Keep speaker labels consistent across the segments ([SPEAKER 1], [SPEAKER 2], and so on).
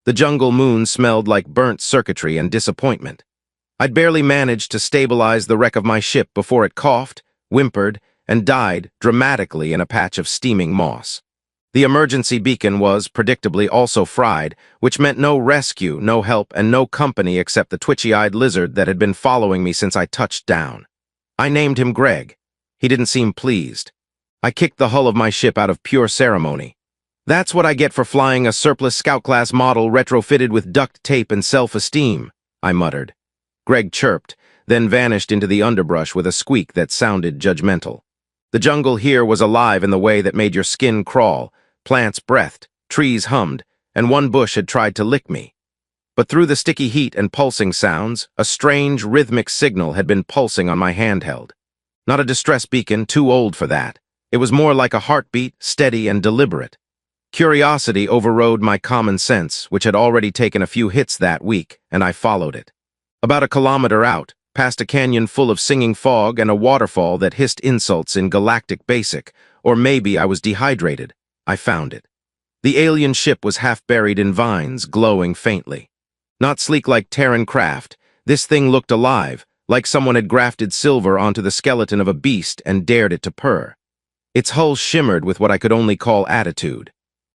[SPEAKER 1] The jungle moon smelled like burnt circuitry and disappointment. I'd barely managed to stabilize the wreck of my ship before it coughed, whimpered, and died dramatically in a patch of steaming moss. The emergency beacon was, predictably, also fried, which meant no rescue, no help, and no company except the twitchy-eyed lizard that had been following me since I touched down. I named him Greg. He didn't seem pleased. I kicked the hull of my ship out of pure ceremony. That's what I get for flying a surplus scout-class model retrofitted with duct tape and self-esteem, I muttered. Greg chirped, then vanished into the underbrush with a squeak that sounded judgmental. The jungle here was alive in the way that made your skin crawl. Plants breathed, trees hummed, and one bush had tried to lick me. But through the sticky heat and pulsing sounds, a strange, rhythmic signal had been pulsing on my handheld. Not a distress beacon, too old for that. It was more like a heartbeat, steady and deliberate. Curiosity overrode my common sense, which had already taken a few hits that week, and I followed it. About a kilometer out, past a canyon full of singing fog and a waterfall that hissed insults in Galactic Basic, or maybe I was dehydrated, I found it. The alien ship was half buried in vines, glowing faintly. Not sleek like Terran craft, this thing looked alive, like someone had grafted silver onto the skeleton of a beast and dared it to purr. Its hull shimmered with what I could only call attitude.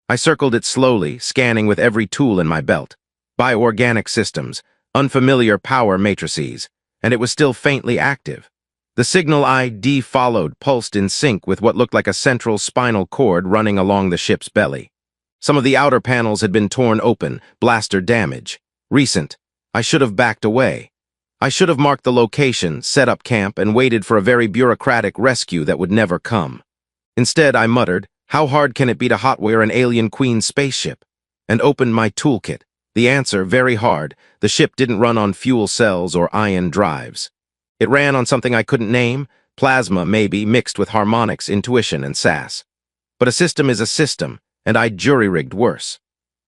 [SPEAKER 1] I circled it slowly, scanning with every tool in my belt. Bioorganic systems, unfamiliar power matrices, and it was still faintly active. The signal ID followed pulsed in sync with what looked like a central spinal cord running along the ship's belly. Some of the outer panels had been torn open, blaster damage. Recent. I should have backed away. I should have marked the location, set up camp, and waited for a very bureaucratic rescue that would never come. Instead, I muttered, "How hard can it be to hotwire an alien queen spaceship?" and opened my toolkit. The answer, very hard. The ship didn't run on fuel cells or ion drives. It ran on something I couldn't name, plasma maybe, mixed with harmonics, intuition, and sass. But a system is a system, and I jury-rigged worse.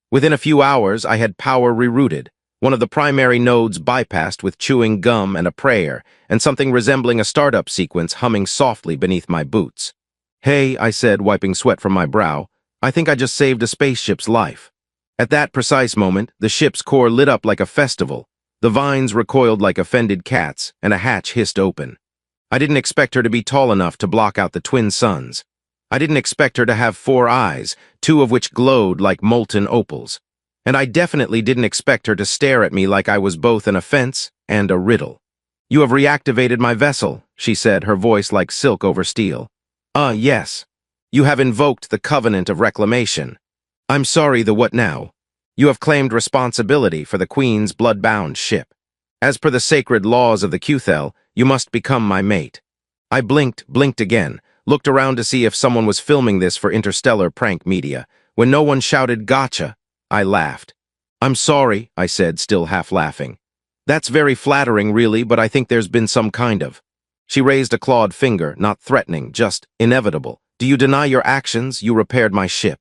[SPEAKER 1] Within a few hours, I had power rerouted, one of the primary nodes bypassed with chewing gum and a prayer, and something resembling a startup sequence humming softly beneath my boots. "Hey," I said, wiping sweat from my brow, "I think I just saved a spaceship's life." At that precise moment, the ship's core lit up like a festival. The vines recoiled like offended cats, and a hatch hissed open. I didn't expect her to be tall enough to block out the twin suns. I didn't expect her to have 4 eyes, 2 of which glowed like molten opals. And I definitely didn't expect her to stare at me like I was both an offense and a riddle. "You have reactivated my vessel," she said, her voice like silk over steel. Yes. You have invoked the covenant of reclamation. I'm sorry, the what now? You have claimed responsibility for the Queen's blood-bound ship. As per the sacred laws of the Qthel, you must become my mate. I blinked again, looked around to see if someone was filming this for interstellar prank media. When no one shouted, "Gotcha!" I laughed. "I'm sorry," I said, still half laughing. "That's very flattering, really, but I think there's been some kind of..." She raised a clawed finger, not threatening, just inevitable. "Do you deny your actions? You repaired my ship.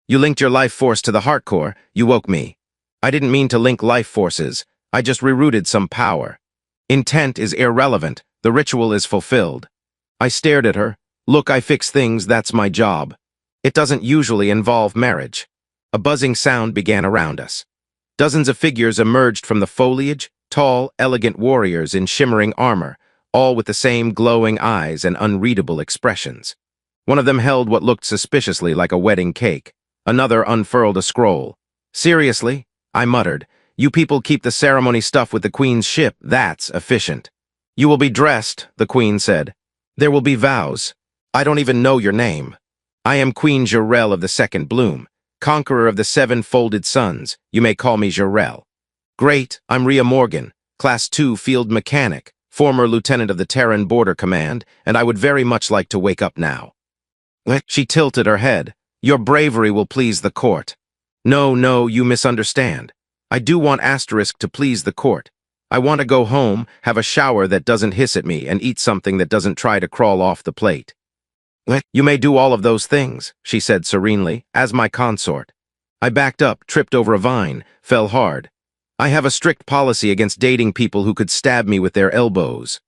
[SPEAKER 1] You linked your life force to the heart core. You woke me. I didn't mean to link life forces. I just rerouted some power. Intent is irrelevant. The ritual is fulfilled." I stared at her. "Look, I fix things, that's my job. It doesn't usually involve marriage." A buzzing sound began around us. Dozens of figures emerged from the foliage, tall, elegant warriors in shimmering armor, all with the same glowing eyes and unreadable expressions. One of them held what looked suspiciously like a wedding cake. Another unfurled a scroll. "Seriously?" I muttered. "You people keep the ceremony stuff with the Queen's ship. That's efficient." "You will be dressed," the Queen said. "There will be vows. I don't even know your name. I am Queen Jarell of the Second Bloom, conqueror of the 7 folded suns. You may call me Jarell." "Great, I'm Rhea Morgan, Class 2 Field Mechanic, former Lieutenant of the Terran Border Command, and I would very much like to wake up now." She tilted her head. "Your bravery will please the court." No, you misunderstand. I do want Asterisk to please the court. I want to go home, have a shower that doesn't hiss at me, and eat something that doesn't try to crawl off the plate." "You may do all of those things," she said serenely, "as my consort." I backed up, tripped over a vine, fell hard. I have a strict policy against dating people who could stab me with their elbows.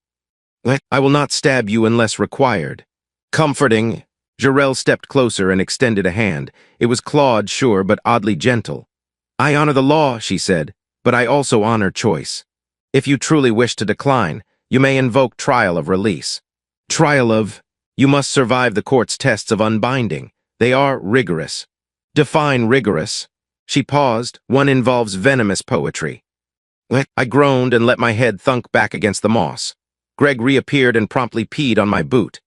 [SPEAKER 1] "I will not stab you unless required." "Comforting." Jarell stepped closer and extended a hand. It was clawed, sure, but oddly gentle. I honor the law, she said, but I also honor choice. If you truly wish to decline, you may invoke trial of release. Trial of... You must survive the court's tests of unbinding. They are rigorous. Define rigorous. She paused. One involves venomous poetry. I groaned and let my head thunk back against the moss. Greg reappeared and promptly peed on my boot.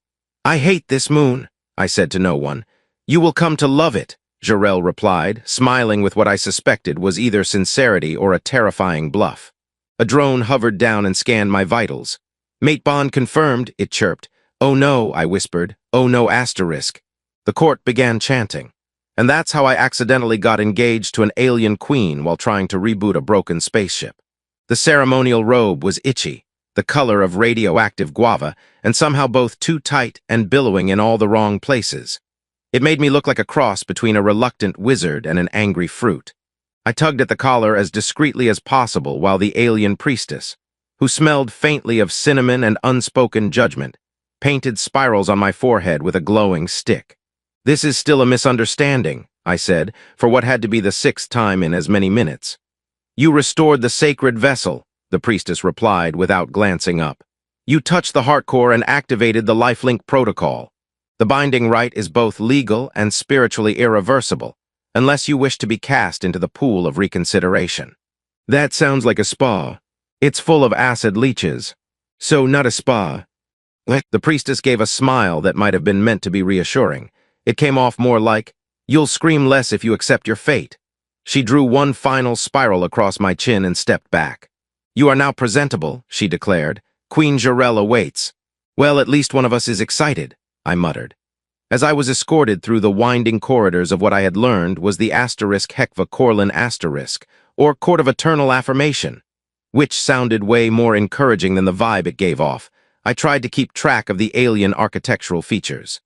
[SPEAKER 1] I hate this moon, I said to no one. You will come to love it, Jarrell replied, smiling with what I suspected was either sincerity or a terrifying bluff. A drone hovered down and scanned my vitals. Mate bond confirmed, it chirped. Oh no, I whispered. Oh no, asterisk. The court began chanting. And that's how I accidentally got engaged to an alien queen while trying to reboot a broken spaceship. The ceremonial robe was itchy, the color of radioactive guava, and somehow both too tight and billowing in all the wrong places. It made me look like a cross between a reluctant wizard and an angry fruit. I tugged at the collar as discreetly as possible while the alien priestess, who smelled faintly of cinnamon and unspoken judgment, painted spirals on my forehead with a glowing stick. This is still a misunderstanding, I said, for what had to be the 6th time in as many minutes. You restored the sacred vessel, the priestess replied without glancing up. You touched the heart core and activated the lifelink protocol. The binding rite is both legal and spiritually irreversible, unless you wish to be cast into the pool of reconsideration. That sounds like a spa. It's full of acid leeches. So not a spa. The priestess gave a smile that might have been meant to be reassuring. It came off more like, you'll scream less if you accept your fate. She drew one final spiral across my chin and stepped back. You are now presentable, she declared. Queen Jarrell awaits. Well, at least one of us is excited, I muttered. As I was escorted through the winding corridors of what I had learned was the asterisk Hekva Corlin asterisk, or Court of Eternal Affirmation, which sounded way more encouraging than the vibe it gave off. I tried to keep track of the alien architectural features.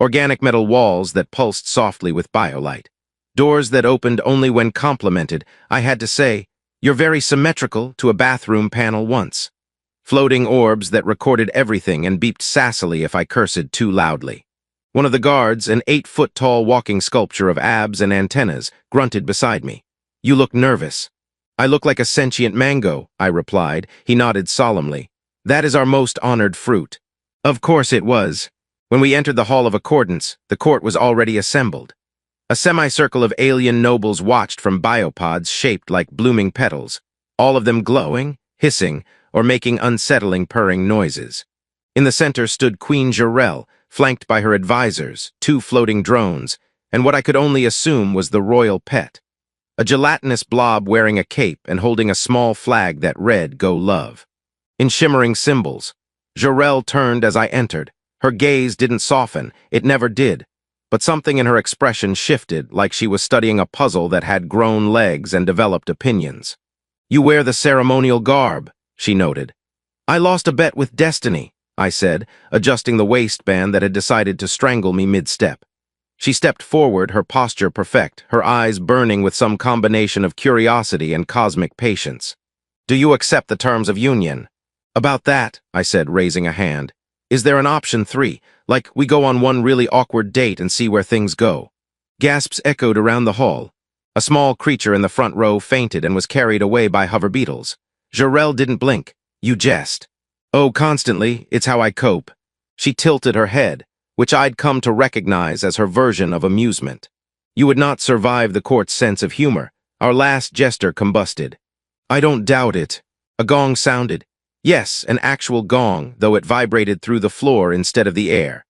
[SPEAKER 1] Organic metal walls that pulsed softly with biolight. Doors that opened only when complimented. I had to say, you're very symmetrical to a bathroom panel once. Floating orbs that recorded everything and beeped sassily if I cursed too loudly. One of the guards, an 8-foot-tall walking sculpture of abs and antennas, grunted beside me. You look nervous. I look like a sentient mango, I replied. He nodded solemnly. That is our most honored fruit. Of course it was. When we entered the Hall of Accordance, the court was already assembled. A semicircle of alien nobles watched from biopods shaped like blooming petals, all of them glowing, hissing, or making unsettling purring noises. In the center stood Queen Jarrell, flanked by her advisors, 2 floating drones, and what I could only assume was the royal pet. A gelatinous blob wearing a cape and holding a small flag that read, Go Love. In shimmering symbols, Jarrell turned as I entered. Her gaze didn't soften, it never did, but something in her expression shifted like she was studying a puzzle that had grown legs and developed opinions. You wear the ceremonial garb, she noted. I lost a bet with destiny, I said, adjusting the waistband that had decided to strangle me mid-step. She stepped forward, her posture perfect, her eyes burning with some combination of curiosity and cosmic patience. Do you accept the terms of union? About that, I said, raising a hand. Is there an option 3, like we go on one really awkward date and see where things go? Gasps echoed around the hall. A small creature in the front row fainted and was carried away by hover beetles. Jarrell didn't blink. You jest. Oh, constantly, it's how I cope. She tilted her head, which I'd come to recognize as her version of amusement. You would not survive the court's sense of humor. Our last jester combusted. I don't doubt it. A gong sounded. Yes, an actual gong, though it vibrated through the floor instead of the air.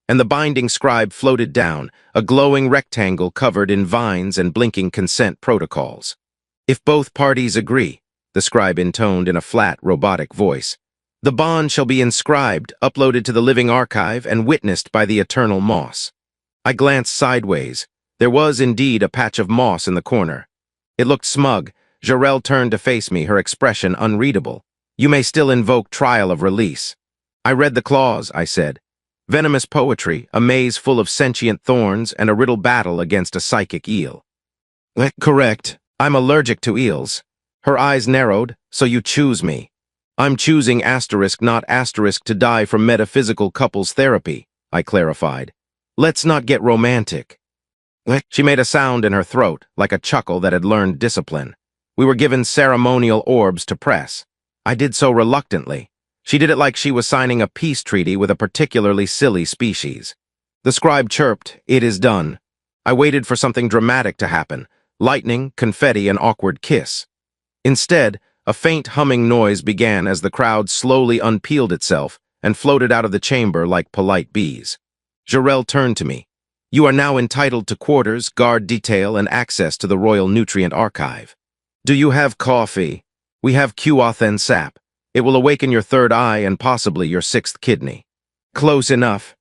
[SPEAKER 1] And the binding scribe floated down, a glowing rectangle covered in vines and blinking consent protocols. If both parties agree, the scribe intoned in a flat, robotic voice, the bond shall be inscribed, uploaded to the living archive, and witnessed by the eternal moss. I glanced sideways. There was indeed a patch of moss in the corner. It looked smug. Jarrell turned to face me, her expression unreadable. You may still invoke trial of release. I read the clause, I said. Venomous poetry, a maze full of sentient thorns, and a riddle battle against a psychic eel. Correct. I'm allergic to eels. Her eyes narrowed. So you choose me. I'm choosing asterisk, not asterisk, to die from metaphysical couples therapy, I clarified. Let's not get romantic. She made a sound in her throat, like a chuckle that had learned discipline. We were given ceremonial orbs to press. I did so reluctantly. She did it like she was signing a peace treaty with a particularly silly species. The scribe chirped, "It is done." I waited for something dramatic to happen, lightning, confetti, an awkward kiss. Instead, a faint humming noise began as the crowd slowly unpeeled itself and floated out of the chamber like polite bees. Jarrell turned to me. "You are now entitled to quarters, guard detail, and access to the Royal Nutrient Archive. Do you have coffee? We have Quothen sap. It will awaken your third eye and possibly your sixth kidney." "Close enough."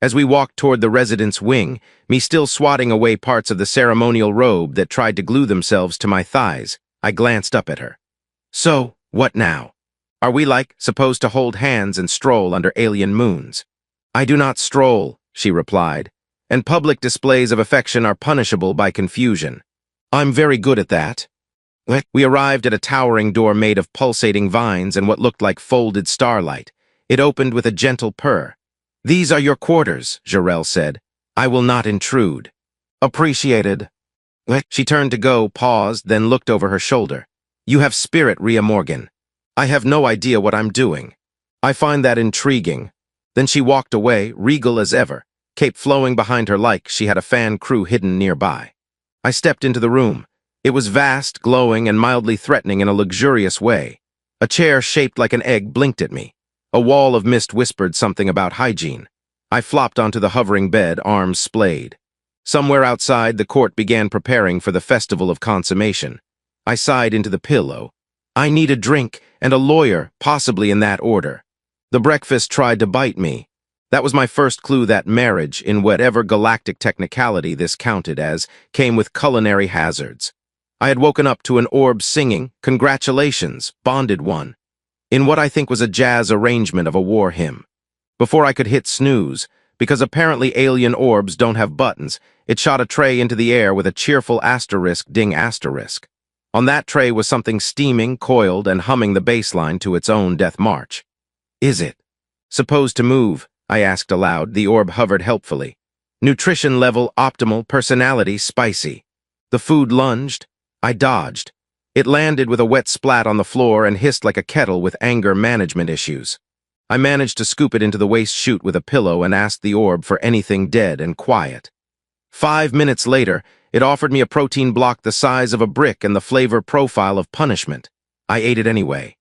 [SPEAKER 1] As we walked toward the residence wing, me still swatting away parts of the ceremonial robe that tried to glue themselves to my thighs, I glanced up at her. "So, what now? Are we supposed to hold hands and stroll under alien moons?" "I do not stroll," she replied, "and public displays of affection are punishable by confusion. I'm very good at that." We arrived at a towering door made of pulsating vines and what looked like folded starlight. It opened with a gentle purr. "These are your quarters," Jarrell said. "I will not intrude." "Appreciated." She turned to go, paused, then looked over her shoulder. "You have spirit, Rhea Morgan. I have no idea what I'm doing. I find that intriguing." Then she walked away, regal as ever, cape flowing behind her like she had a fan crew hidden nearby. I stepped into the room. It was vast, glowing, and mildly threatening in a luxurious way. A chair shaped like an egg blinked at me. A wall of mist whispered something about hygiene. I flopped onto the hovering bed, arms splayed. Somewhere outside, the court began preparing for the festival of consummation. I sighed into the pillow. I need a drink and a lawyer, possibly in that order. The breakfast tried to bite me. That was my first clue that marriage, in whatever galactic technicality this counted as, came with culinary hazards. I had woken up to an orb singing, "Congratulations, bonded one," in what I think was a jazz arrangement of a war hymn. Before I could hit snooze, because apparently alien orbs don't have buttons, it shot a tray into the air with a cheerful asterisk ding asterisk. On that tray was something steaming, coiled, and humming the bass line to its own death march. "Is it supposed to move?" I asked aloud. The orb hovered helpfully. "Nutrition level optimal, personality spicy." The food lunged. I dodged. It landed with a wet splat on the floor and hissed like a kettle with anger management issues. I managed to scoop it into the waste chute with a pillow and asked the orb for anything dead and quiet. 5 minutes later, it offered me a protein block the size of a brick and the flavor profile of punishment. I ate it anyway.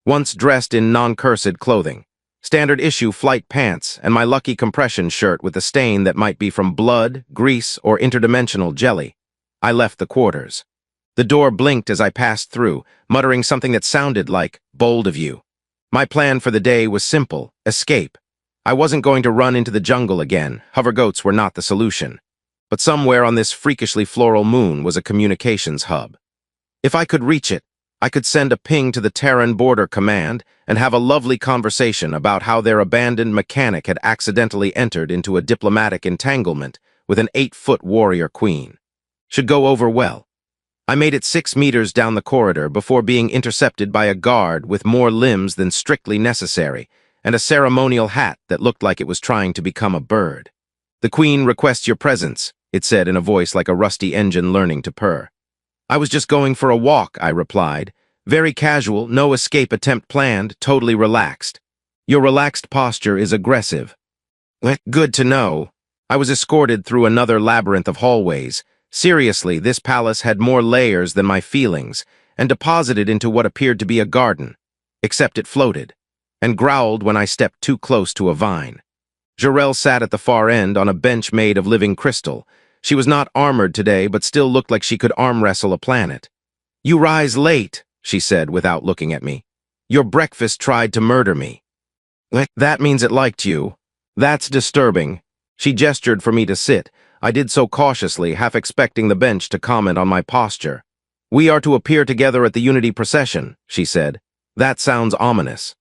[SPEAKER 1] Once dressed in non-cursed clothing, standard issue flight pants, and my lucky compression shirt with a stain that might be from blood, grease, or interdimensional jelly, I left the quarters. The door blinked as I passed through, muttering something that sounded like, "Bold of you." My plan for the day was simple: escape. I wasn't going to run into the jungle again. Hovergoats were not the solution. But somewhere on this freakishly floral moon was a communications hub. If I could reach it, I could send a ping to the Terran Border Command and have a lovely conversation about how their abandoned mechanic had accidentally entered into a diplomatic entanglement with an 8-foot warrior queen. Should go over well. I made it 6 meters down the corridor before being intercepted by a guard with more limbs than strictly necessary and a ceremonial hat that looked like it was trying to become a bird. "The Queen requests your presence," it said in a voice like a rusty engine learning to purr. "I was just going for a walk," I replied. "Very casual, no escape attempt planned, totally relaxed." "Your relaxed posture is aggressive." "Good to know." I was escorted through another labyrinth of hallways. Seriously, this palace had more layers than my feelings, and deposited into what appeared to be a garden, except it floated, and growled when I stepped too close to a vine. Jarrell sat at the far end on a bench made of living crystal. She was not armored today, but still looked like she could arm wrestle a planet. "You rise late," she said without looking at me. "Your breakfast tried to murder me." "That means it liked you. That's disturbing." She gestured for me to sit. I did so cautiously, half expecting the bench to comment on my posture. "We are to appear together at the Unity procession," she said. "That sounds ominous."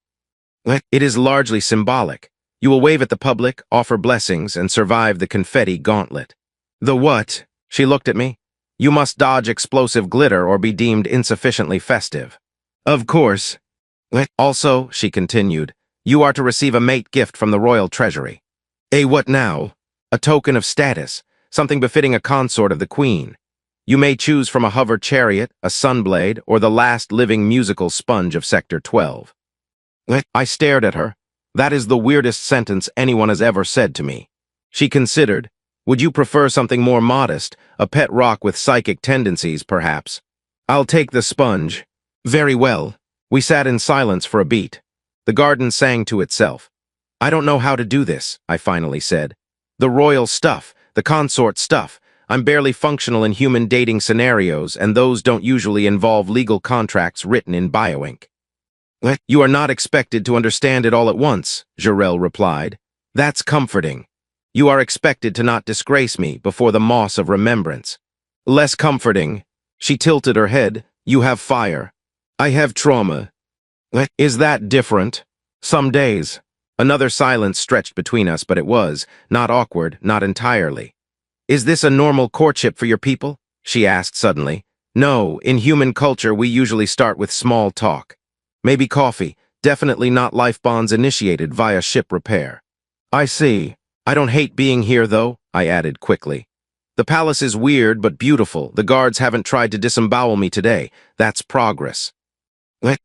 [SPEAKER 1] "It is largely symbolic. You will wave at the public, offer blessings, and survive the confetti gauntlet." "The what?" She looked at me. "You must dodge explosive glitter or be deemed insufficiently festive." "Of course." "Also," she continued, "you are to receive a mate gift from the royal treasury." "A what now?" "A token of status. something befitting a consort of the Queen. You may choose from a hover chariot, a sunblade, or the last living musical sponge of Sector 12. I stared at her. That is the weirdest sentence anyone has ever said to me. She considered. Would you prefer something more modest, a pet rock with psychic tendencies, perhaps? I'll take the sponge. Very well. We sat in silence for a beat. The garden sang to itself. I don't know how to do this, I finally said. The royal stuff, the consort stuff. I'm barely functional in human dating scenarios, and those don't usually involve legal contracts written in bioink. You are not expected to understand it all at once, Jarrell replied. That's comforting. You are expected to not disgrace me before the moss of remembrance. Less comforting. She tilted her head. You have fire. I have trauma. Is that different? Some days. Another silence stretched between us, but it was not awkward, not entirely. Is this a normal courtship for your people? She asked suddenly. No, in human culture we usually start with small talk. Maybe coffee, definitely not life bonds initiated via ship repair. I see. I don't hate being here, though, I added quickly. The palace is weird but beautiful. The guards haven't tried to disembowel me today. That's progress.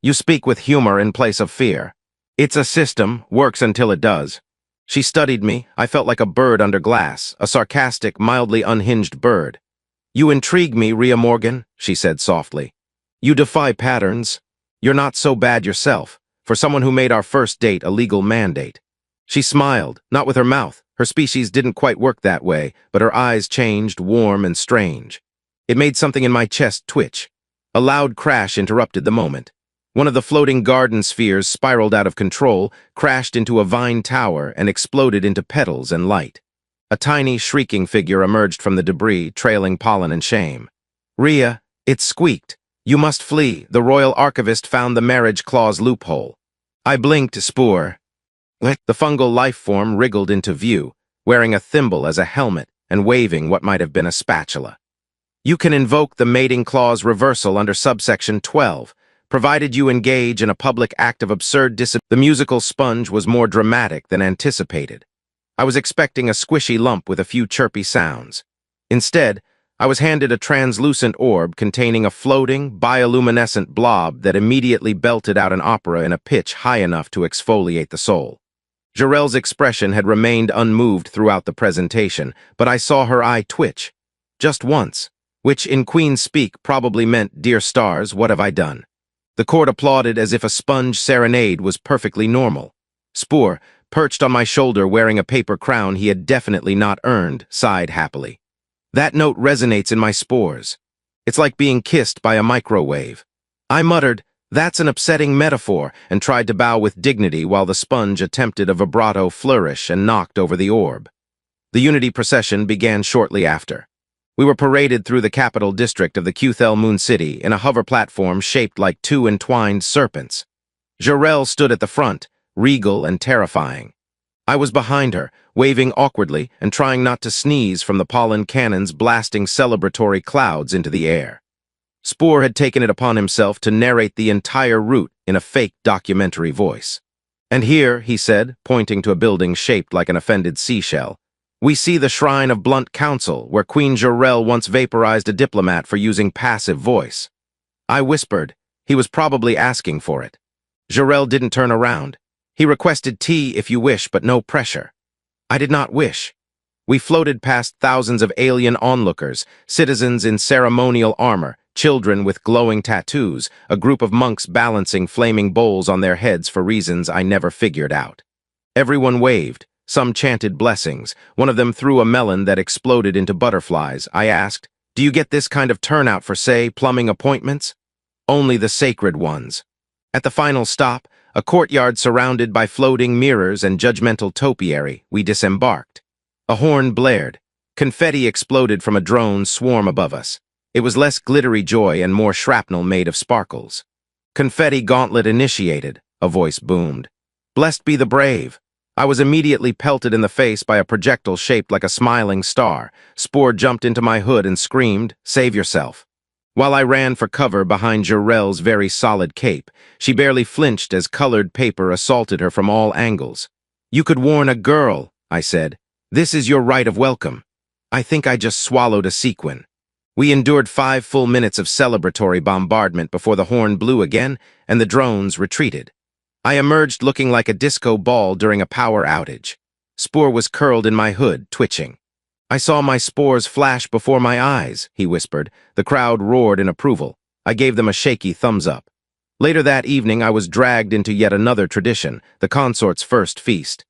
[SPEAKER 1] You speak with humor in place of fear. It's a system, works until it does. She studied me. I felt like a bird under glass, a sarcastic, mildly unhinged bird. You intrigue me, Rhea Morgan, she said softly. You defy patterns. You're not so bad yourself, for someone who made our first date a legal mandate. She smiled, not with her mouth. Her species didn't quite work that way, but her eyes changed, warm and strange. It made something in my chest twitch. A loud crash interrupted the moment. One of the floating garden spheres spiraled out of control, crashed into a vine tower, and exploded into petals and light. A tiny, shrieking figure emerged from the debris, trailing pollen and shame. Rhea, it squeaked. You must flee. The royal archivist found the marriage clause loophole. I blinked, Spoor. The fungal life form wriggled into view, wearing a thimble as a helmet and waving what might have been a spatula. You can invoke the mating clause reversal under subsection 12, provided you engage in a public act of absurd The musical sponge was more dramatic than anticipated. I was expecting a squishy lump with a few chirpy sounds. Instead, I was handed a translucent orb containing a floating, bioluminescent blob that immediately belted out an opera in a pitch high enough to exfoliate the soul. Jarrell's expression had remained unmoved throughout the presentation, but I saw her eye twitch. Just once, which in Queen speak probably meant, Dear stars, what have I done? The court applauded as if a sponge serenade was perfectly normal. Spoor, perched on my shoulder wearing a paper crown he had definitely not earned, sighed happily. That note resonates in my spores. It's like being kissed by a microwave. I muttered, That's an upsetting metaphor, and tried to bow with dignity while the sponge attempted a vibrato flourish and knocked over the orb. The Unity procession began shortly after. We were paraded through the capital district of the Qthel Moon City in a hover platform shaped like two entwined serpents. Jarrell stood at the front, regal and terrifying. I was behind her, waving awkwardly and trying not to sneeze from the pollen cannons blasting celebratory clouds into the air. Spoor had taken it upon himself to narrate the entire route in a fake documentary voice. And here, he said, pointing to a building shaped like an offended seashell, we see the shrine of Blunt Council, where Queen Jarrell once vaporized a diplomat for using passive voice. I whispered. He was probably asking for it. Jarrell didn't turn around. He requested tea if you wish, but no pressure. I did not wish. We floated past thousands of alien onlookers, citizens in ceremonial armor, children with glowing tattoos, a group of monks balancing flaming bowls on their heads for reasons I never figured out. Everyone waved. Some chanted blessings. One of them threw a melon that exploded into butterflies. I asked, Do you get this kind of turnout for, say, plumbing appointments? Only the sacred ones. At the final stop, a courtyard surrounded by floating mirrors and judgmental topiary, we disembarked. A horn blared. Confetti exploded from a drone swarm above us. It was less glittery joy and more shrapnel made of sparkles. Confetti gauntlet initiated, a voice boomed. Blessed be the brave. I was immediately pelted in the face by a projectile shaped like a smiling star. Spoor jumped into my hood and screamed, Save yourself. While I ran for cover behind Jarrell's very solid cape, she barely flinched as colored paper assaulted her from all angles. You could warn a girl, I said. This is your right of welcome. I think I just swallowed a sequin. We endured 5 full minutes of celebratory bombardment before the horn blew again and the drones retreated. I emerged looking like a disco ball during a power outage. Spore was curled in my hood, twitching. I saw my spores flash before my eyes, he whispered. The crowd roared in approval. I gave them a shaky thumbs up. Later that evening, I was dragged into yet another tradition, the consort's first feast.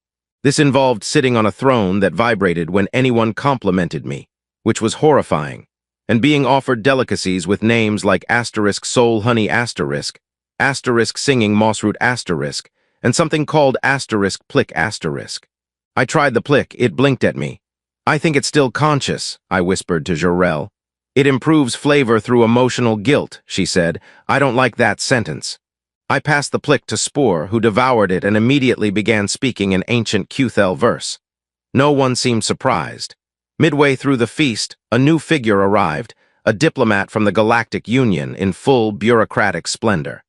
[SPEAKER 1] This involved sitting on a throne that vibrated when anyone complimented me, which was horrifying, and being offered delicacies with names like *soul honey *, singing mossroot *, and something called *plick *. I tried the plick, it blinked at me. I think it's still conscious, I whispered to Jarrell. It improves flavor through emotional guilt, she said. I don't like that sentence. I passed the plick to Spore, who devoured it and immediately began speaking in ancient Cuthel verse. No one seemed surprised. Midway through the feast, a new figure arrived, a diplomat from the Galactic Union in full bureaucratic splendor.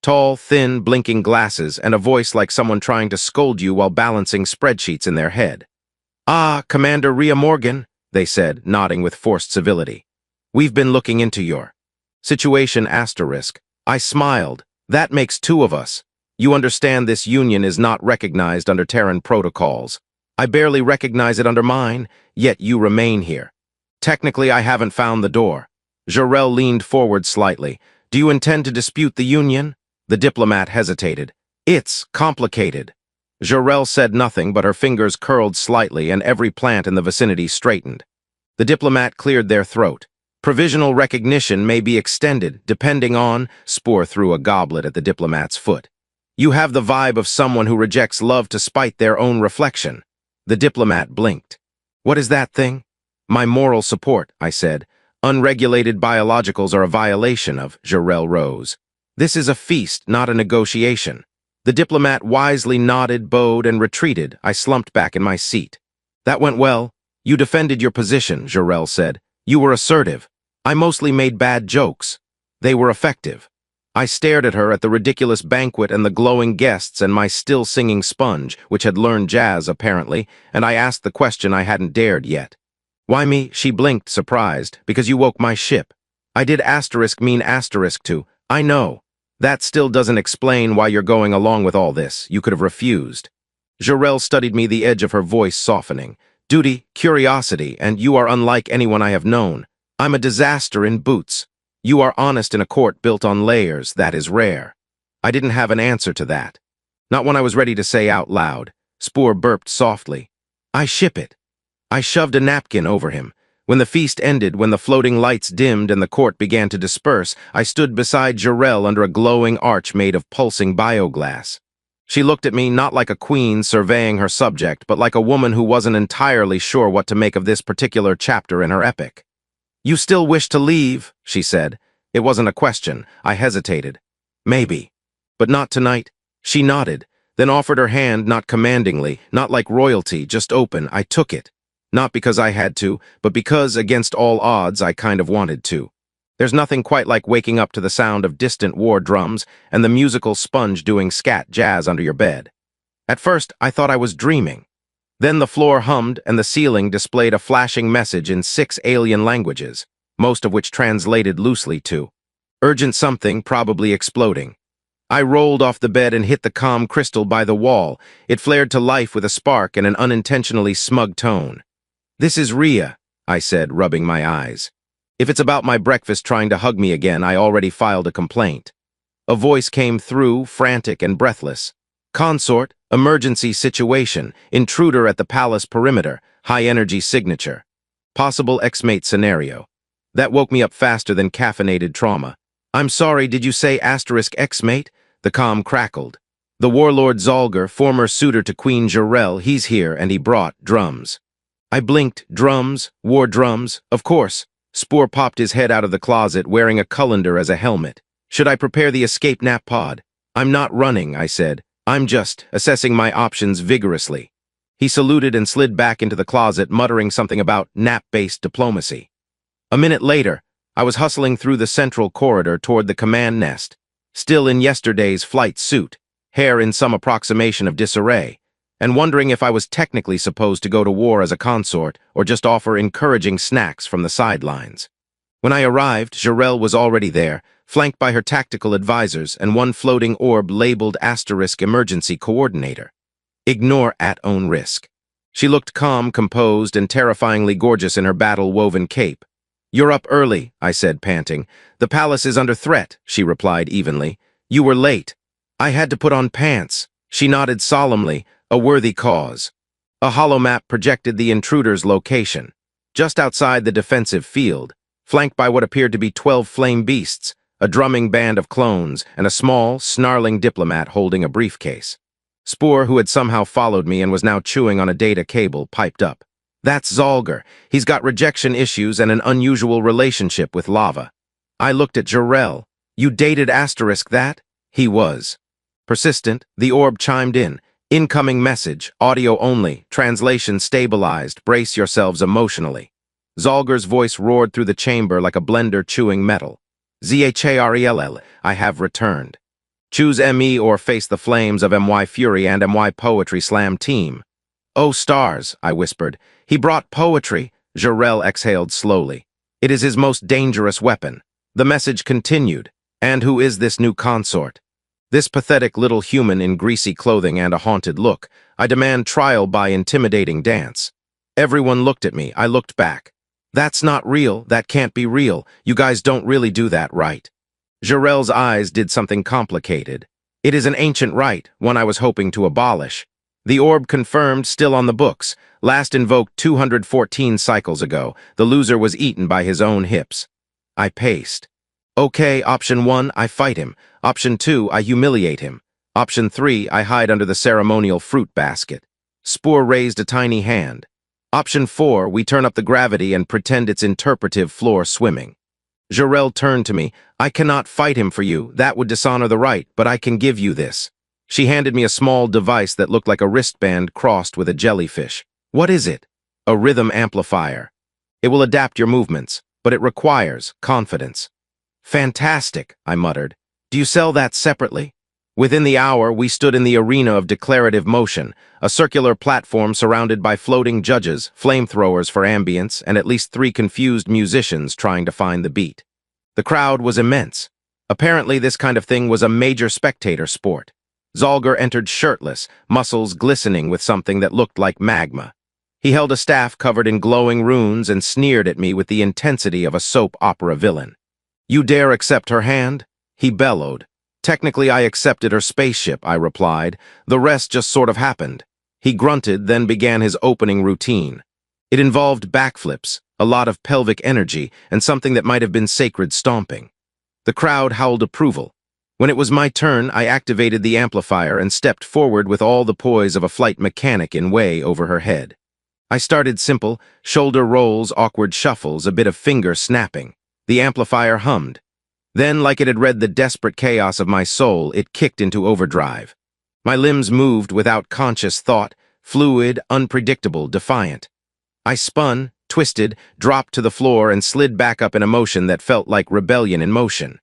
[SPEAKER 1] Tall, thin, blinking glasses and a voice like someone trying to scold you while balancing spreadsheets in their head. "Ah, Commander Rhea Morgan," they said, nodding with forced civility. "We've been looking into your situation *. I smiled. That makes 2 of us. You understand this union is not recognized under Terran protocols. I barely recognize it under mine, yet you remain here. Technically, I haven't found the door." Jarrell leaned forward slightly. "Do you intend to dispute the union?" The diplomat hesitated. "It's complicated." Jarrell said nothing, but her fingers curled slightly and every plant in the vicinity straightened. The diplomat cleared their throat. "Provisional recognition may be extended, depending on—" Spore threw a goblet at the diplomat's foot. "You have the vibe of someone who rejects love to spite their own reflection." The diplomat blinked. "What is that thing?" "My moral support," I said. "Unregulated biologicals are a violation of—" Jarrell rose. "This is a feast, not a negotiation." The diplomat wisely nodded, bowed, and retreated. I slumped back in my seat. "That went well. You defended your position," Jarrell said. "You were assertive. I mostly made bad jokes. They were effective." I stared at her, at the ridiculous banquet and the glowing guests and my still-singing sponge, which had learned jazz, apparently, and I asked the question I hadn't dared yet. "Why me?" She blinked, surprised. "Because you woke my ship." I did mean *2. I know. That still doesn't explain why you're going along with all this. You could have refused. Jarrell studied me, the edge of her voice softening. "Duty, curiosity, and you are unlike anyone I have known. I'm a disaster in boots. You are honest in a court built on layers. That is rare." I didn't have an answer to that. Not when I was ready to say out loud. Spore burped softly. "I ship it." I shoved a napkin over him. When the feast ended, when the floating lights dimmed and the court began to disperse, I stood beside Jarrell under a glowing arch made of pulsing bioglass. She looked at me not like a queen surveying her subject, but like a woman who wasn't entirely sure what to make of this particular chapter in her epic. "You still wish to leave?" she said. It wasn't a question. I hesitated. "Maybe. But not tonight." She nodded, then offered her hand, not commandingly, not like royalty, just open. I took it. Not because I had to, but because, against all odds, I kind of wanted to. There's nothing quite like waking up to the sound of distant war drums and the musical sponge doing scat jazz under your bed. At first, I thought I was dreaming. Then the floor hummed and the ceiling displayed a flashing message in 6 alien languages, most of which translated loosely to urgent something, probably exploding. I rolled off the bed and hit the calm crystal by the wall. It flared to life with a spark and an unintentionally smug tone. "This is Rhea," I said, rubbing my eyes. If it's about my breakfast trying to hug me again, I already filed a complaint. A voice came through, frantic and breathless. "Consort, emergency situation, intruder at the palace perimeter, high-energy signature. Possible ex-mate scenario." That woke me up faster than caffeinated trauma. "I'm sorry, did you say *ex-mate? The comm crackled. "The warlord Zalgar, former suitor to Queen Jarrell, he's here, and he brought drums." I blinked. "Drums? War drums? Of course." Spore popped his head out of the closet, wearing a colander as a helmet. "Should I prepare the escape nap pod?" "I'm not running," I said. "I'm just assessing my options vigorously." He saluted and slid back into the closet, muttering something about nap-based diplomacy. A minute later, I was hustling through the central corridor toward the command nest, still in yesterday's flight suit, hair in some approximation of disarray, and wondering if I was technically supposed to go to war as a consort or just offer encouraging snacks from the sidelines. When I arrived, Jarell was already there, flanked by her tactical advisors and one floating orb labeled * emergency coordinator. Ignore at own risk. She looked calm, composed, and terrifyingly gorgeous in her battle-woven cape. "You're up early," I said, panting. "The palace is under threat," she replied evenly. "You were late." "I had to put on pants." She nodded solemnly, a worthy cause. A holomap projected the intruder's location, just outside the defensive field, flanked by what appeared to be 12 flame beasts, a drumming band of clones, and a small, snarling diplomat holding a briefcase. Spoor, who had somehow followed me and was now chewing on a data cable, piped up. "That's Zolgar. He's got rejection issues and an unusual relationship with lava." I looked at Jarell. "You dated * that?" He was. Persistent, the orb chimed in. "Incoming message, audio only, translation stabilized, brace yourselves emotionally." Zolgar's voice roared through the chamber like a blender chewing metal. "ZHARELL, I have returned. Choose ME or face the flames of IHFYI and MY Poetry Slam team." "Oh, stars," I whispered. "He brought poetry." Jarell exhaled slowly. "It is his most dangerous weapon." The message continued. "And who is this new consort?" This pathetic little human in greasy clothing and a haunted look. I demand trial by intimidating dance. Everyone looked at me. I looked back. "That's not real. That can't be real. You guys don't really do that, right?" Jarell's eyes did something complicated. "It is an ancient rite, one I was hoping to abolish." The orb confirmed, still on the books. Last invoked 214 cycles ago. The loser was eaten by his own hips. I paced. "Okay, option 1, I fight him. Option 2, I humiliate him. Option 3, I hide under the ceremonial fruit basket." Spoor raised a tiny hand. "Option 4, we turn up the gravity and pretend it's interpretive floor swimming." Jarell turned to me. "I cannot fight him for you. That would dishonor the rite, but I can give you this." She handed me a small device that looked like a wristband crossed with a jellyfish. "What is it?" "A rhythm amplifier. It will adapt your movements, but it requires confidence." "Fantastic," I muttered. "Do you sell that separately?" Within the hour, we stood in the arena of declarative motion, a circular platform surrounded by floating judges, flamethrowers for ambience, and at least 3 confused musicians trying to find the beat. The crowd was immense. Apparently, this kind of thing was a major spectator sport. Zolgar entered shirtless, muscles glistening with something that looked like magma. He held a staff covered in glowing runes and sneered at me with the intensity of a soap opera villain. "You dare accept her hand?" He bellowed. "Technically, I accepted her spaceship," I replied. "The rest just sort of happened." He grunted, then began his opening routine. It involved backflips, a lot of pelvic energy, and something that might have been sacred stomping. The crowd howled approval. When it was my turn, I activated the amplifier and stepped forward with all the poise of a flight mechanic in way over her head. I started simple, shoulder rolls, awkward shuffles, a bit of finger snapping. The amplifier hummed. Then, like it had read the desperate chaos of my soul, it kicked into overdrive. My limbs moved without conscious thought, fluid, unpredictable, defiant. I spun, twisted, dropped to the floor, and slid back up in a motion that felt like rebellion in motion.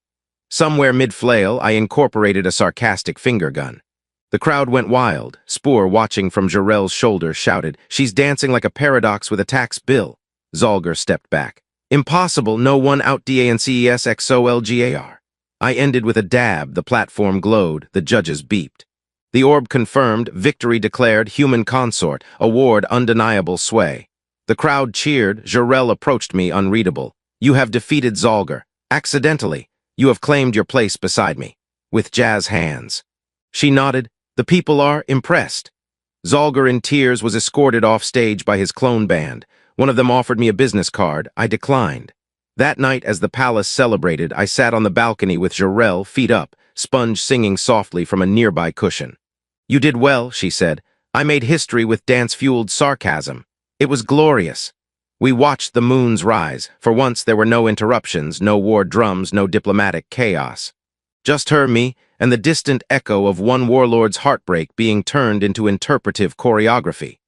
[SPEAKER 1] Somewhere mid-flail, I incorporated a sarcastic finger gun. The crowd went wild. Spoor, watching from Jarell's shoulder, shouted, "She's dancing like a paradox with a tax bill." Zolgar stepped back. "Impossible, no one out DANCESXOLGAR. I ended with a dab, the platform glowed, the judges beeped. The orb confirmed, victory declared, human consort, award undeniable sway. The crowd cheered. Jarell approached me, unreadable. "You have defeated Zolgar. Accidentally. You have claimed your place beside me." With jazz hands. She nodded. "The people are impressed." Zolgar, in tears, was escorted off stage by his clone band. One of them offered me a business card. I declined. That night, as the palace celebrated, I sat on the balcony with Jarell, feet up, Sponge singing softly from a nearby cushion. "You did well," she said. "I made history with dance-fueled sarcasm. It was glorious." We watched the moons rise. For once, there were no interruptions, no war drums, no diplomatic chaos. Just her, me, and the distant echo of one warlord's heartbreak being turned into interpretive choreography.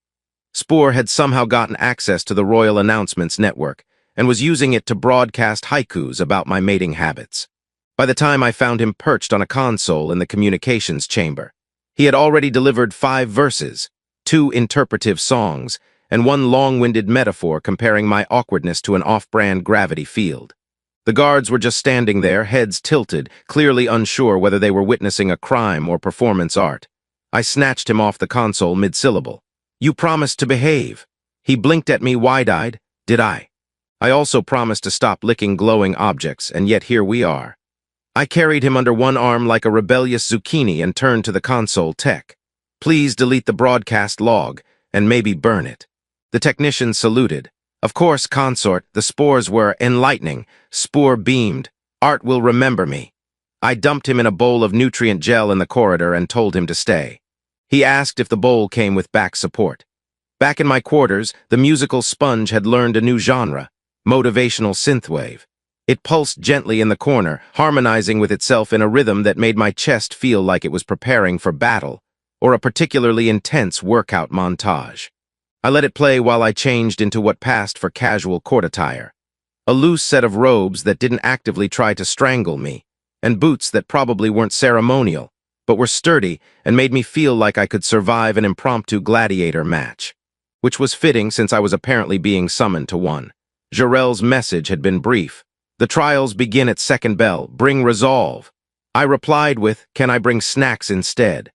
[SPEAKER 1] Spoor had somehow gotten access to the Royal Announcements Network and was using it to broadcast haikus about my mating habits. By the time I found him perched on a console in the communications chamber, he had already delivered 5 verses, 2 interpretive songs, and 1 long-winded metaphor comparing my awkwardness to an off-brand gravity field. The guards were just standing there, heads tilted, clearly unsure whether they were witnessing a crime or performance art. I snatched him off the console mid-syllable. "You promised to behave." He blinked at me wide-eyed. Did I? I also promised to stop licking glowing objects, and yet here we are. I carried him under one arm like a rebellious zucchini and turned to the console tech. "Please delete the broadcast log, and maybe burn it." The technician saluted. "Of course, consort, the spores were enlightening." Spore beamed. "Art will remember me." I dumped him in a bowl of nutrient gel in the corridor and told him to stay. He asked if the bowl came with back support. Back in my quarters, the musical sponge had learned a new genre, motivational synthwave. It pulsed gently in the corner, harmonizing with itself in a rhythm that made my chest feel like it was preparing for battle, or a particularly intense workout montage. I let it play while I changed into what passed for casual court attire. A loose set of robes that didn't actively try to strangle me, and boots that probably weren't ceremonial, but were sturdy and made me feel like I could survive an impromptu gladiator match. Which was fitting since I was apparently being summoned to one. Jarrell's message had been brief. "The trials begin at second bell. Bring resolve." I replied with, "Can I bring snacks instead?"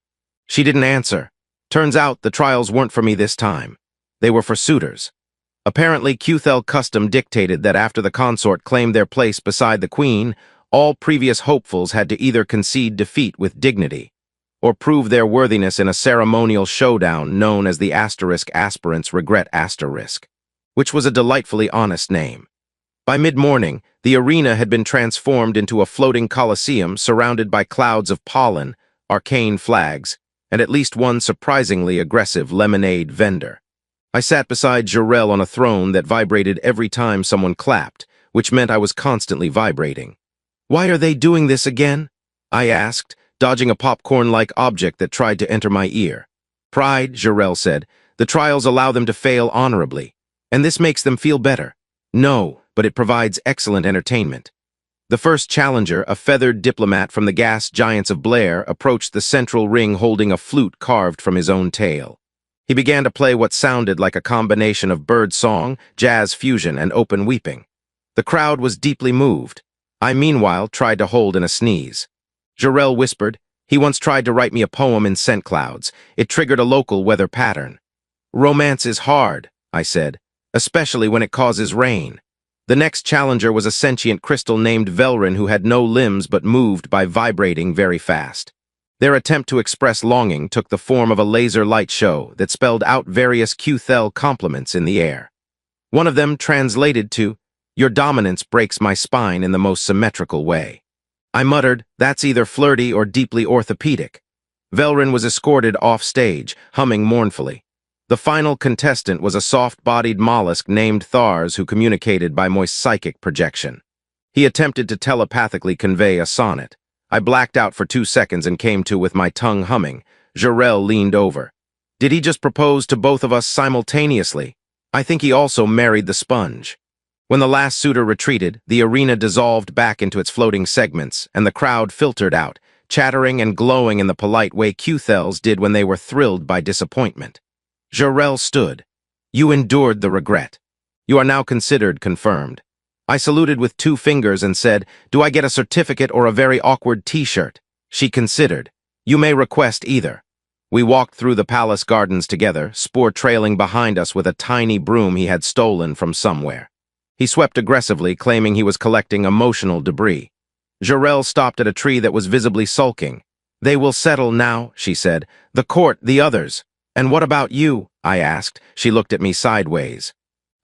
[SPEAKER 1] She didn't answer. Turns out the trials weren't for me this time. They were for suitors. Apparently, Qthel custom dictated that after the consort claimed their place beside the queen, all previous hopefuls had to either concede defeat with dignity, or prove their worthiness in a ceremonial showdown known as the Asterisk Aspirants Regret Asterisk, which was a delightfully honest name. By mid-morning, the arena had been transformed into a floating coliseum surrounded by clouds of pollen, arcane flags, and at least one surprisingly aggressive lemonade vendor. I sat beside Jarrell on a throne that vibrated every time someone clapped, which meant I was constantly vibrating. "Why are they doing this again?" I asked, dodging a popcorn-like object that tried to enter my ear. "Pride," Jarrell said. "The trials allow them to fail honorably, and this makes them feel better." "No, but it provides excellent entertainment." The first challenger, a feathered diplomat from the gas giants of Blair, approached the central ring holding a flute carved from his own tail. He began to play what sounded like a combination of bird song, jazz fusion, and open weeping. The crowd was deeply moved. I, meanwhile, tried to hold in a sneeze. Jarrell whispered, "He once tried to write me a poem in scent clouds. It triggered a local weather pattern." "Romance is hard," I said, "especially when it causes rain." The next challenger was a sentient crystal named Velrin who had no limbs but moved by vibrating very fast. Their attempt to express longing took the form of a laser light show that spelled out various Qthel compliments in the air. One of them translated to, "Your dominance breaks my spine in the most symmetrical way." I muttered, "That's either flirty or deeply orthopedic." Velrin was escorted off stage, humming mournfully. The final contestant was a soft-bodied mollusk named Thars who communicated by moist psychic projection. He attempted to telepathically convey a sonnet. I blacked out for 2 seconds and came to with my tongue humming. Jarrell leaned over. "Did he just propose to both of us simultaneously? I think he also married the sponge." When the last suitor retreated, the arena dissolved back into its floating segments, and the crowd filtered out, chattering and glowing in the polite way Qthels did when they were thrilled by disappointment. Jarrell stood. "You endured the regret. You are now considered confirmed." I saluted with 2 fingers and said, "Do I get a certificate or a very awkward t-shirt?" She considered. "You may request either." We walked through the palace gardens together, Spore trailing behind us with a tiny broom he had stolen from somewhere. He swept aggressively, claiming he was collecting emotional debris. Jarrell stopped at a tree that was visibly sulking. "They will settle now," she said. "The court, the others." "And what about you?" I asked. She looked at me sideways.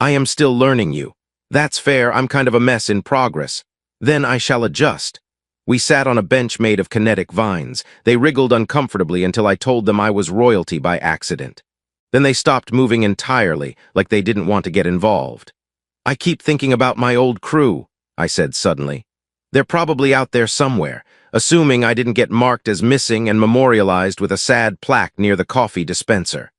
[SPEAKER 1] "I am still learning you." "That's fair, I'm kind of a mess in progress." "Then I shall adjust." We sat on a bench made of kinetic vines. They wriggled uncomfortably until I told them I was royalty by accident. Then they stopped moving entirely, like they didn't want to get involved. "I keep thinking about my old crew," I said suddenly. "They're probably out there somewhere, assuming I didn't get marked as missing and memorialized with a sad plaque near the coffee dispenser."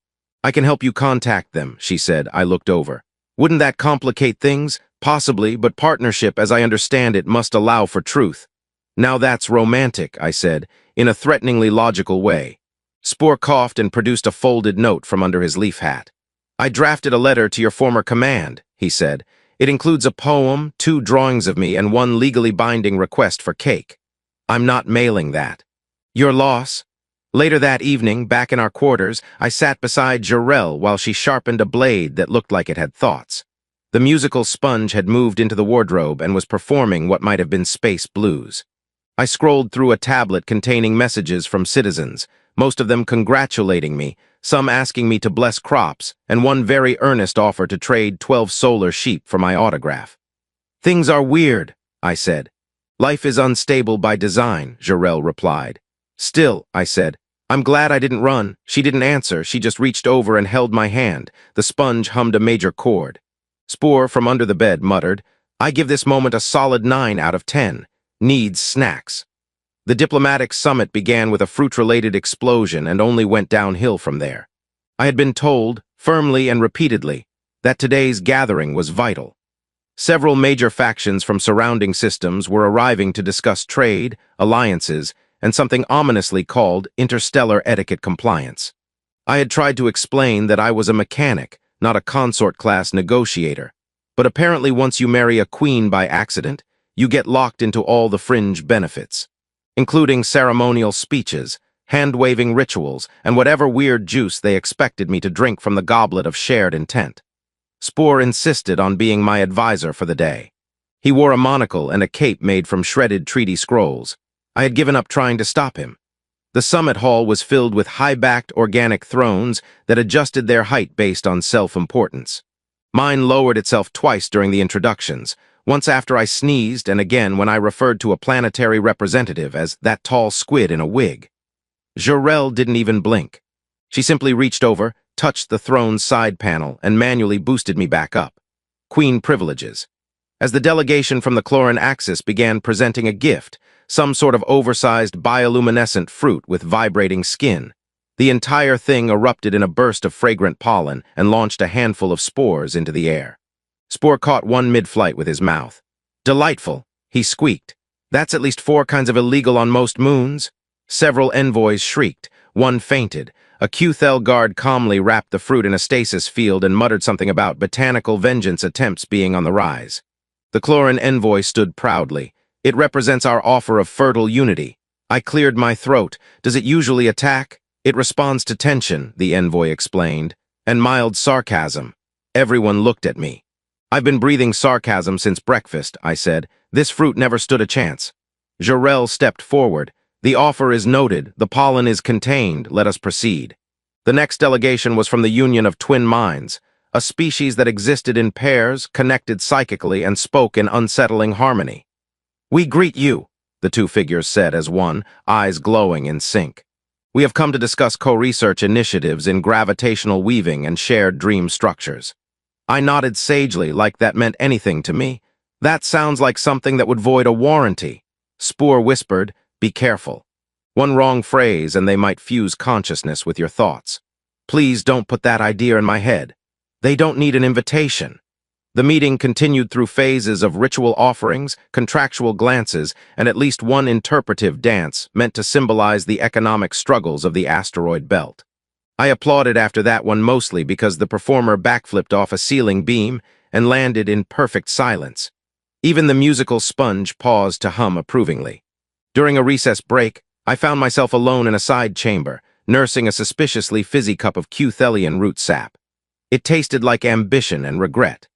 [SPEAKER 1] "I can help you contact them," she said. I looked over. "Wouldn't that complicate things?" "Possibly, but partnership, as I understand it, must allow for truth." "Now that's romantic," I said, in a threateningly logical way. Spore coughed and produced a folded note from under his leaf hat. I drafted a letter to your former command, he said. It includes a poem, 2 drawings of me, and 1 legally binding request for cake. I'm not mailing that. Your loss. Later that evening, back in our quarters, I sat beside Jarell while she sharpened a blade that looked like it had thoughts. The musical sponge had moved into the wardrobe and was performing what might have been space blues. I scrolled through a tablet containing messages from citizens, most of them congratulating me, some asking me to bless crops, and one very earnest offer to trade 12 solar sheep for my autograph. Things are weird, I said. Life is unstable by design, Jarell replied. Still, I said, I'm glad I didn't run. She didn't answer, she just reached over and held my hand. The sponge hummed a major chord. Spore, from under the bed, muttered, I give this moment a solid 9 out of 10. Needs snacks. The diplomatic summit began with a fruit-related explosion and only went downhill from there. I had been told, firmly and repeatedly, that today's gathering was vital. Several major factions from surrounding systems were arriving to discuss trade, alliances, and something ominously called interstellar etiquette compliance. I had tried to explain that I was a mechanic, not a consort-class negotiator, but apparently once you marry a queen by accident, you get locked into all the fringe benefits, including ceremonial speeches, hand-waving rituals, and whatever weird juice they expected me to drink from the goblet of shared intent. Spore insisted on being my advisor for the day. He wore a monocle and a cape made from shredded treaty scrolls. I had given up trying to stop him. The summit hall was filled with high-backed organic thrones that adjusted their height based on self-importance. Mine lowered itself twice during the introductions, once after I sneezed and again when I referred to a planetary representative as that tall squid in a wig. Jarell didn't even blink. She simply reached over, touched the throne's side panel, and manually boosted me back up. Queen privileges. As the delegation from the Cloran Axis began presenting a gift, some sort of oversized bioluminescent fruit with vibrating skin, the entire thing erupted in a burst of fragrant pollen and launched a handful of spores into the air. Spore caught one mid-flight with his mouth. Delightful, he squeaked. That's at least 4 kinds of illegal on most moons. Several envoys shrieked. One fainted. A Qthel guard calmly wrapped the fruit in a stasis field and muttered something about botanical vengeance attempts being on the rise. The Cloran envoy stood proudly. It represents our offer of fertile unity. I cleared my throat. Does it usually attack? It responds to tension, the envoy explained, and mild sarcasm. Everyone looked at me. I've been breathing sarcasm since breakfast, I said. This fruit never stood a chance. Jarell stepped forward. The offer is noted. The pollen is contained. Let us proceed. The next delegation was from the Union of Twin Minds, a species that existed in pairs, connected psychically, and spoke in unsettling harmony. We greet you, the 2 figures said as one, eyes glowing in sync. We have come to discuss co-research initiatives in gravitational weaving and shared dream structures. I nodded sagely like that meant anything to me. That sounds like something that would void a warranty. Spore whispered, be careful. One wrong phrase and they might fuse consciousness with your thoughts. Please don't put that idea in my head. They don't need an invitation. The meeting continued through phases of ritual offerings, contractual glances, and at least one interpretive dance meant to symbolize the economic struggles of the asteroid belt. I applauded after that one mostly because the performer backflipped off a ceiling beam and landed in perfect silence. Even the musical sponge paused to hum approvingly. During a recess break, I found myself alone in a side chamber, nursing a suspiciously fizzy cup of Qthelian root sap. It tasted like ambition and regret.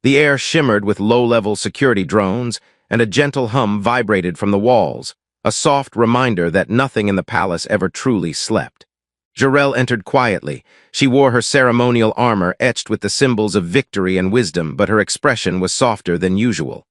[SPEAKER 1] The air shimmered with low-level security drones, and a gentle hum vibrated from the walls, a soft reminder that nothing in the palace ever truly slept. Jarell entered quietly. She wore her ceremonial armor etched with the symbols of victory and wisdom, but her expression was softer than usual.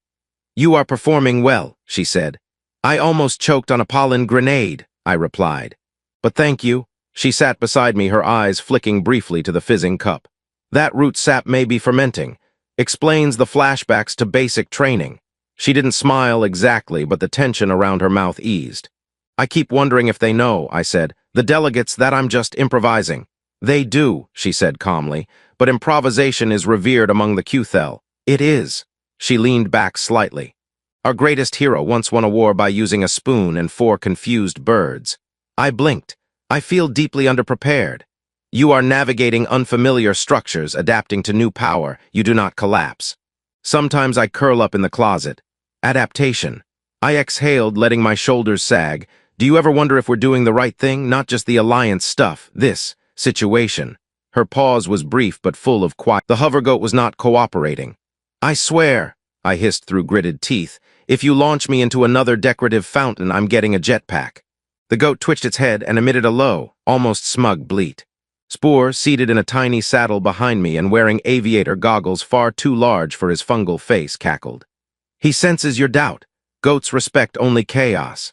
[SPEAKER 1] You are performing well, she said. I almost choked on a pollen grenade, I replied. But thank you. She sat beside me, her eyes flicking briefly to the fizzing cup. That root sap may be fermenting. Explains the flashbacks to basic training. She didn't smile exactly, but the tension around her mouth eased. I keep wondering if they know, I said. The delegates, that I'm just improvising. They do, she said calmly, but improvisation is revered among the Qthel. It is. She leaned back slightly. Our greatest hero once won a war by using a spoon and 4 confused birds. I blinked. I feel deeply underprepared. You are navigating unfamiliar structures, adapting to new power. You do not collapse. Sometimes I curl up in the closet. Adaptation. I exhaled, letting my shoulders sag. Do you ever wonder if we're doing the right thing? Not just the alliance stuff. This situation. Her pause was brief but full of quiet. The hovergoat was not cooperating. I swear, I hissed through gritted teeth, if you launch me into another decorative fountain, I'm getting a jetpack. The goat twitched its head and emitted a low, almost smug bleat. Spoor, seated in a tiny saddle behind me and wearing aviator goggles far too large for his fungal face, cackled. He senses your doubt. Goats respect only chaos.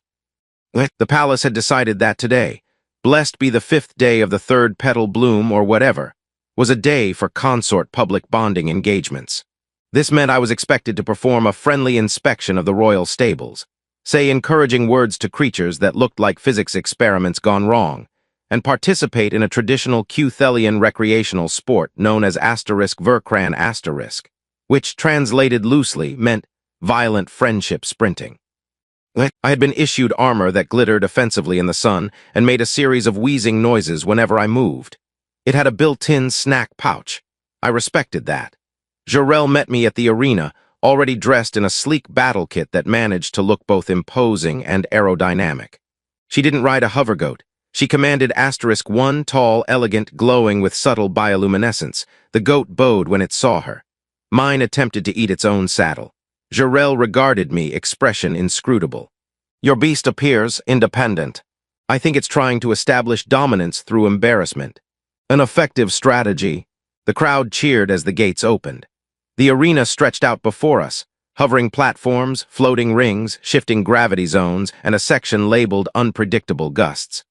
[SPEAKER 1] The palace had decided that today, blessed be the 5th day of the 3rd petal bloom or whatever, was a day for consort public bonding engagements. This meant I was expected to perform a friendly inspection of the royal stables, say encouraging words to creatures that looked like physics experiments gone wrong, and participate in a traditional Cuthelian recreational sport known as *Verkran*, which, translated loosely, meant violent friendship sprinting. I had been issued armor that glittered offensively in the sun and made a series of wheezing noises whenever I moved. It had a built-in snack pouch. I respected that. Jarell met me at the arena, already dressed in a sleek battle kit that managed to look both imposing and aerodynamic. She didn't ride a hovergoat. She commanded *1, tall, elegant, glowing with subtle bioluminescence. The goat bowed when it saw her. Mine attempted to eat its own saddle. Jarell regarded me, expression inscrutable. Your beast appears independent. I think it's trying to establish dominance through embarrassment. An effective strategy. The crowd cheered as the gates opened. The arena stretched out before us, hovering platforms, floating rings, shifting gravity zones, and a section labeled unpredictable gusts.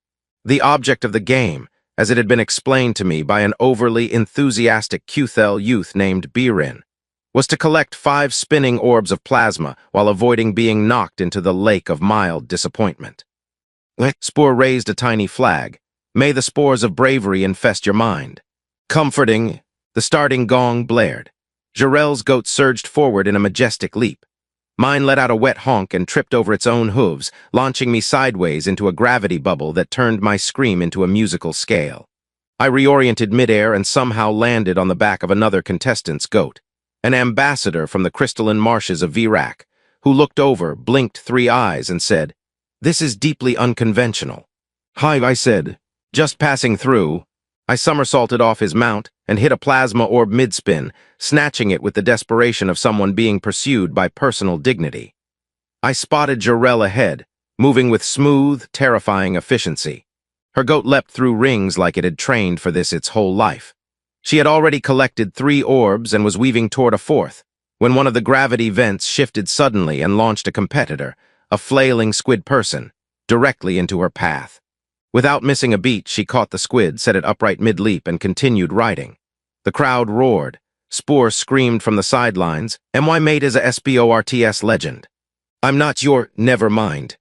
[SPEAKER 1] The object of the game, as it had been explained to me by an overly enthusiastic Cuthel youth named Birin, was to collect 5 spinning orbs of plasma while avoiding being knocked into the lake of mild disappointment. Spoor raised a tiny flag. May the spores of bravery infest your mind. Comforting, the starting gong blared. Jarell's goat surged forward in a majestic leap. Mine let out a wet honk and tripped over its own hooves, launching me sideways into a gravity bubble that turned my scream into a musical scale. I reoriented midair and somehow landed on the back of another contestant's goat, an ambassador from the crystalline marshes of Virac, who looked over, blinked 3 eyes, and said, "This is deeply unconventional." "Hi," I said, "just passing through." I somersaulted off his mount and hit a plasma orb mid-spin, snatching it with the desperation of someone being pursued by personal dignity. I spotted Jarell ahead, moving with smooth, terrifying efficiency. Her goat leapt through rings like it had trained for this its whole life. She had already collected 3 orbs and was weaving toward a 4th, when one of the gravity vents shifted suddenly and launched a competitor, a flailing squid person, directly into her path. Without missing a beat, she caught the squid, set it upright mid-leap, and continued riding. The crowd roared. Spoor screamed from the sidelines, "My mate is a SPORTS legend." "I'm not your—" "Never mind."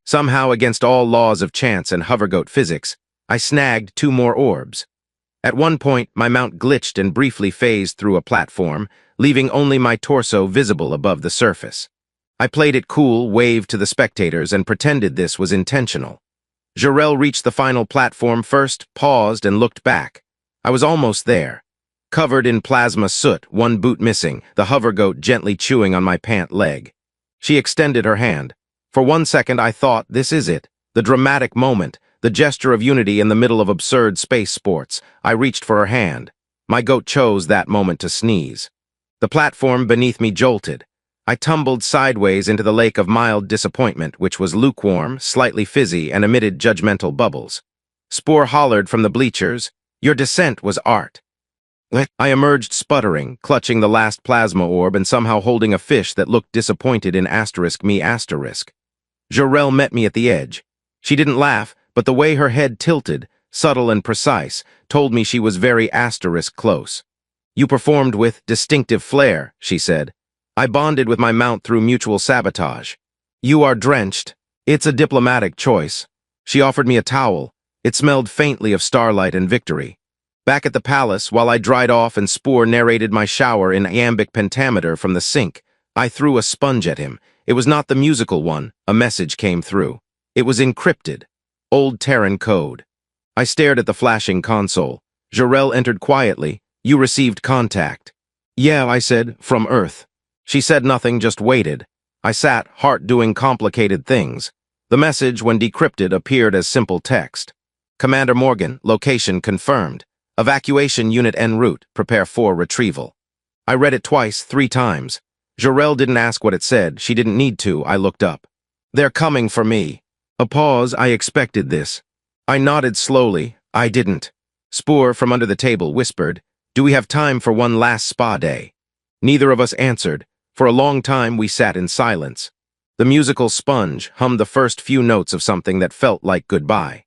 [SPEAKER 1] Somehow, against all laws of chance and hovergoat physics, I snagged 2 more orbs. At one point, my mount glitched and briefly phased through a platform, leaving only my torso visible above the surface. I played it cool, waved to the spectators, and pretended this was intentional. Jarell reached the final platform first, paused, and looked back. I was almost there. Covered in plasma soot, 1 boot missing, the hovergoat gently chewing on my pant leg. She extended her hand. For 1 second I thought, this is it, the dramatic moment, the gesture of unity in the middle of absurd space sports. I reached for her hand. My goat chose that moment to sneeze. The platform beneath me jolted. I tumbled sideways into the lake of mild disappointment, which was lukewarm, slightly fizzy, and emitted judgmental bubbles. Spoor hollered from the bleachers, "Your descent was art." I emerged sputtering, clutching the last plasma orb and somehow holding a fish that looked disappointed in *me*. Jarell met me at the edge. She didn't laugh, but the way her head tilted, subtle and precise, told me she was very close. "You performed with distinctive flair," she said. "I bonded with my mount through mutual sabotage. You are drenched. It's a diplomatic choice." She offered me a towel. It smelled faintly of starlight and victory. Back at the palace, while I dried off and Spoor narrated my shower in iambic pentameter from the sink, I threw a sponge at him. It was not the musical one. A message came through. It was encrypted. Old Terran code. I stared at the flashing console. Jarell entered quietly. You received contact. Yeah, I said, from Earth. She said nothing, just waited. I sat, heart doing complicated things. The message, when decrypted, appeared as simple text. Commander Morgan, location confirmed. Evacuation unit en route, prepare for retrieval. I read it twice, 3 times. Jarell didn't ask what it said, she didn't need to, I looked up. They're coming for me. A pause, I expected this. I nodded slowly, I didn't. Spoor, from under the table, whispered, do we have time for one last spa day? Neither of us answered. For a long time we sat in silence. The musical sponge hummed the first few notes of something that felt like goodbye.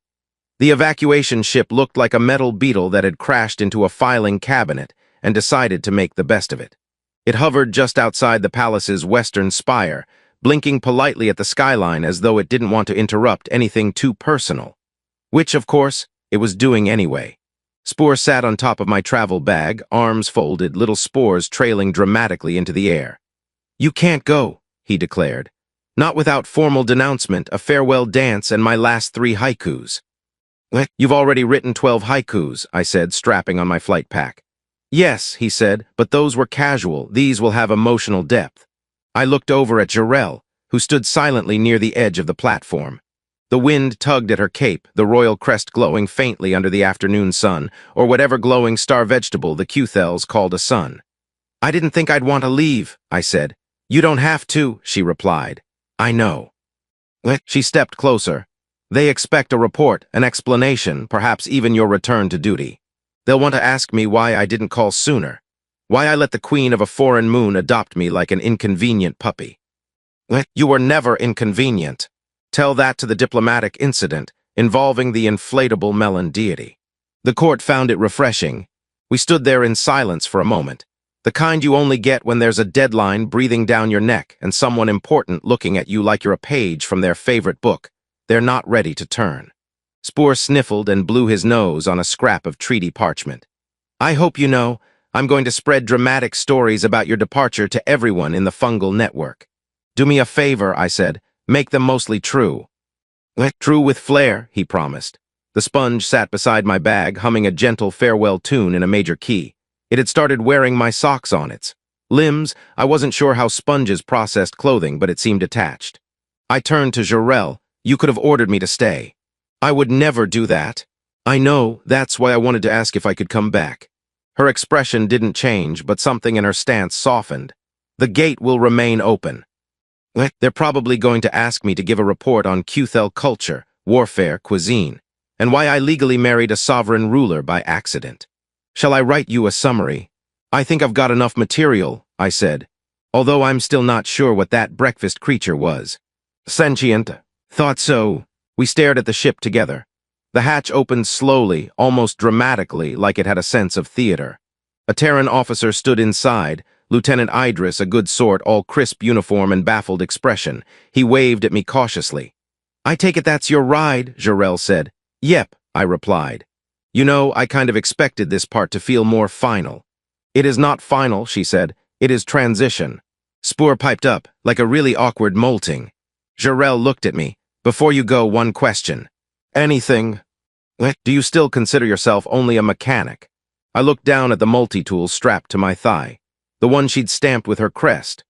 [SPEAKER 1] The evacuation ship looked like a metal beetle that had crashed into a filing cabinet and decided to make the best of it. It hovered just outside the palace's western spire, blinking politely at the skyline as though it didn't want to interrupt anything too personal. Which, of course, it was doing anyway. Spoor sat on top of my travel bag, arms folded, little spores trailing dramatically into the air. You can't go, he declared. Not without formal denouncement, a farewell dance, and my last 3 haikus. What? You've already written 12 haikus, I said, strapping on my flight pack. Yes, he said, but those were casual. These will have emotional depth. I looked over at Jarell, who stood silently near the edge of the platform. The wind tugged at her cape, the royal crest glowing faintly under the afternoon sun, or whatever glowing star vegetable the Qthels called a sun. I didn't think I'd want to leave, I said. You don't have to, she replied. I know. She stepped closer. They expect a report, an explanation, perhaps even your return to duty. They'll want to ask me why I didn't call sooner. Why I let the queen of a foreign moon adopt me like an inconvenient puppy. You were never inconvenient. Tell that to the diplomatic incident involving the inflatable melon deity. The court found it refreshing. We stood there in silence for a moment. The kind you only get when there's a deadline breathing down your neck and someone important looking at you like you're a page from their favorite book. They're not ready to turn. Spoor sniffled and blew his nose on a scrap of treaty parchment. I hope you know, I'm going to spread dramatic stories about your departure to everyone in the fungal network. Do me a favor, I said. Make them mostly true. True with flair, he promised. The sponge sat beside my bag, humming a gentle farewell tune in a major key. It had started wearing my socks on its limbs. I wasn't sure how sponges processed clothing, but it seemed attached. I turned to Jarell. You could have ordered me to stay. I would never do that. I know, that's why I wanted to ask if I could come back. Her expression didn't change, but something in her stance softened. The gate will remain open. They're probably going to ask me to give a report on Qthel culture, warfare, cuisine, and why I legally married a sovereign ruler by accident. Shall I write you a summary? I think I've got enough material, I said, although I'm still not sure what that breakfast creature was. Sentient. Thought so. We stared at the ship together. The hatch opened slowly, almost dramatically, like it had a sense of theater. A Terran officer stood inside, Lieutenant Idris, a good sort, all crisp uniform and baffled expression. He waved at me cautiously. I take it that's your ride, Jarell said. Yep, I replied. You know, I kind of expected this part to feel more final. It is not final, she said. It is transition. Spoor piped up, like a really awkward molting. Jarell looked at me. Before you go, one question. Anything? Do you still consider yourself only a mechanic? I looked down at the multi-tool strapped to my thigh, the one she'd stamped with her crest.